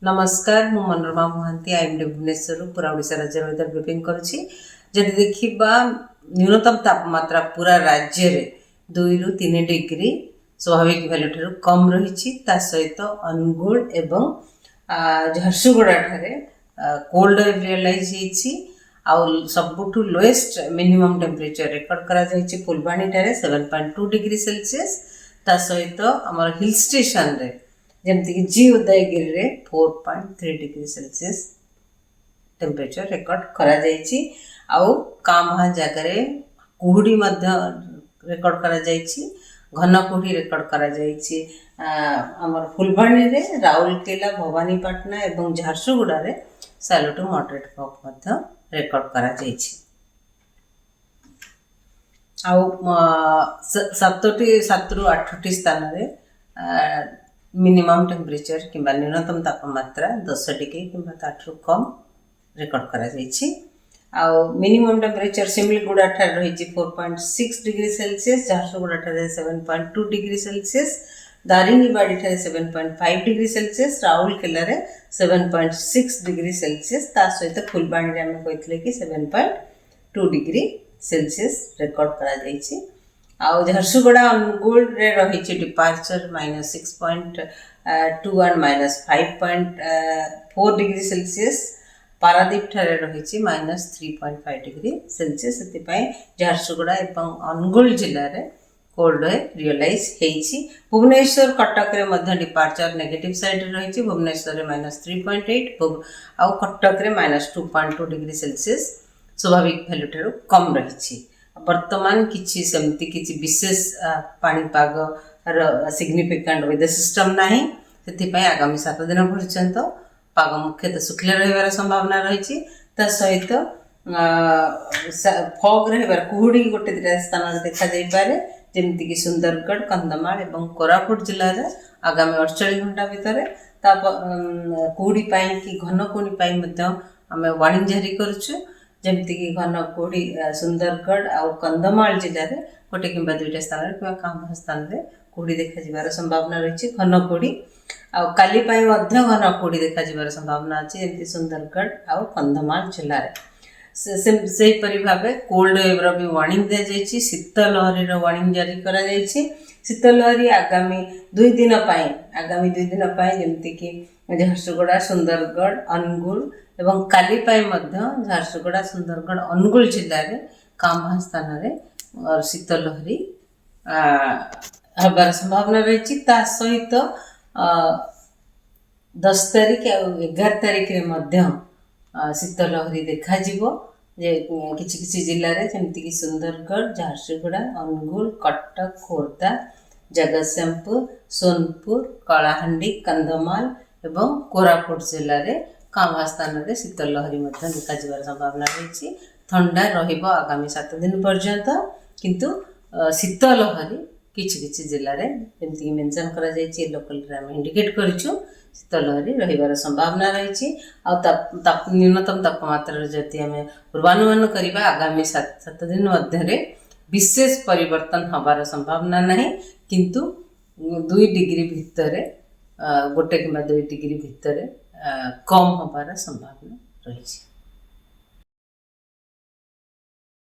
नमस्कार मु मनोरमा महांती आईएमडी भुवनेश्वर पूरा ओडिशा राज्य वेदर ब्रीफिंग करुछि। जदि देखिबा न्यूनतम तापमात्रा पूरा राज्य रे 2 रु 3 डिग्री स्वाभाविक वैल्यू ठाରୁ कम रहिछि। ता सहित अनुगुल एवं झरसुगुड़ा ठारे कोल्ड वेव रियलाइज हेछि। आ सबुठु लोएस्ट मिनिमम टेम्परेचर रेकॉर्ड करा जाइछि फुलबाणी ठारे 7.2 डिग्री सेल्सियस। ता सहित हमर हिल स्टेशन रे जमती कि जी उदयगिरी रे 4.3 डिग्री सेल्सियस टेम्परेचर रेकॉर्ड करा जाइछि। आउ कामहा जगह कुहुड़ी मध्य रेकॉर्ड करा जाइछि, घन कुहुड़ी रेकॉर्ड करा जाइछि। हमर फुलबाणी रे, राउरकेला, भवानीपाटना एवं झारसुगुड़ा रे सालो टू मॉडरेट फॉग मध्य रेकॉर्ड करा जाइछि। आउ 7 रु 8 स्थान रे मिनिमम टेम्परेचर किंबा न्यूनतम तापमात्रा 10 डिग्री किंबा ताठू कम रेकॉर्ड करा जाइछि। आउ मिनिमम टेम्परेचर सिमलीगुड़ा ठार रही 4.6 डिग्री सेल्सियस, झारसुगुड़ा ठार 7.2 डिग्री सेल्सियस, दारिंगीबाड़ी ठार 7.5 डिग्री सेल्सियस, राउरकेला रे 7.6 डिग्री सेल्सियस। ता सहित फुलबाणी रे हम कहितले कि 7.2 डिग्री सेल्सियस रेकॉर्ड करा जाइछि। आउ झरसुगुड़ा अनुगुल रे रही departure -6.2 and -5.4 degree Celsius. Paradip ठारे रही -3.5 डिग्री सेल्सियस। से झारसुगुड़ा एवं अनुगुल जिले में कोल्ड वेव रियलाइज हेछि। भुवनेश्वर कटक रे मध्य डिपार्चर नेगेटिव साइड रही। भुवनेश्वर रे -3.8 आउ कटक रे -2.2 डिग्री सेल्सियस स्वाभाविक वैल्यू ठारू कम रही। वर्तमान किछि सेमती किछि विशेष पाणीपाग सिग्निफिकेंट वेदर सिस्टम नाही। सेति पय आगामी 7 दिन पर्यंत पाग मुख्यतः शुक्ल रहिबार संभावना रही। ता सहित फॉग रहिबार कुहुड़ी गोटे दिटा स्थान देखा जाई पारे, जेमती कि सुंदरगढ़, कंधमाल एवं कोरापुट जिल्ला रे आगामी 48 घंटा भितर ता कुहुड़ी पाई कि घन कुहुड़ी पाई मध्य हमें वार्निंग जारी करछु। जमती कि घन कुहुड़ी सुंदरगढ़ आउ कंधमाल जिले में गोटे कि दुईटा स्थान कि कम स्थान में कुहुड़ी देखा संभावना रही। घन कुहुड़ी आउ काली पाई मध्य घन कुहुड़ी देखा संभावना अच्छी, जमती सुंदरगढ़ आउ कंधमाल जिले में। से भाव कोल्ड वेव्र भी वार्निंग दि जाइए, शीत लहरी वार्निंग जारी करा जाइए। शीत लहरी आगामी 2 दिन जमती कि झारसुगुड़ा, सुंदरगढ़, अनुगुल एवं काली पाई मध्य झारसुगुड़ा, सुंदरगढ़, अनुगुल जिले में काम स्थान में शीत लहरी हबार संभावना रही। ता सहित 10 तारिख और 11 तारिख रे मध्य शीत लहरी देखा जे किछि जिले में जमती कि सुंदरगढ़, झारसुगुड़ा, अनुगुल, कटक, खोर्धा, जगतसिंहपुर, सोनपुर, कलाहांडी, कंधमाल एवं कोरापुट जिले में काम स्थान में शीत लहरी देखा संभावना रही। ठंडा रहिबो आगामी 7 दिन पर्यंत, किंतु शीत लहरी किछि जिले में जमती मेंशन करा जाइछि लोकल रे हम इंडिकेट करिछु शीत लहरी रहिबार संभावना रही। न्यूनतम तापमात्रा जदि आम पूर्वानुमान करबा आगामी 7 दिन मध्य विशेष परिवर्तन हबार संभावना नहीं, किंतु 2 डिग्री भितर गोटे कि 2 डिग्री भितर कम हबार संभावना रही।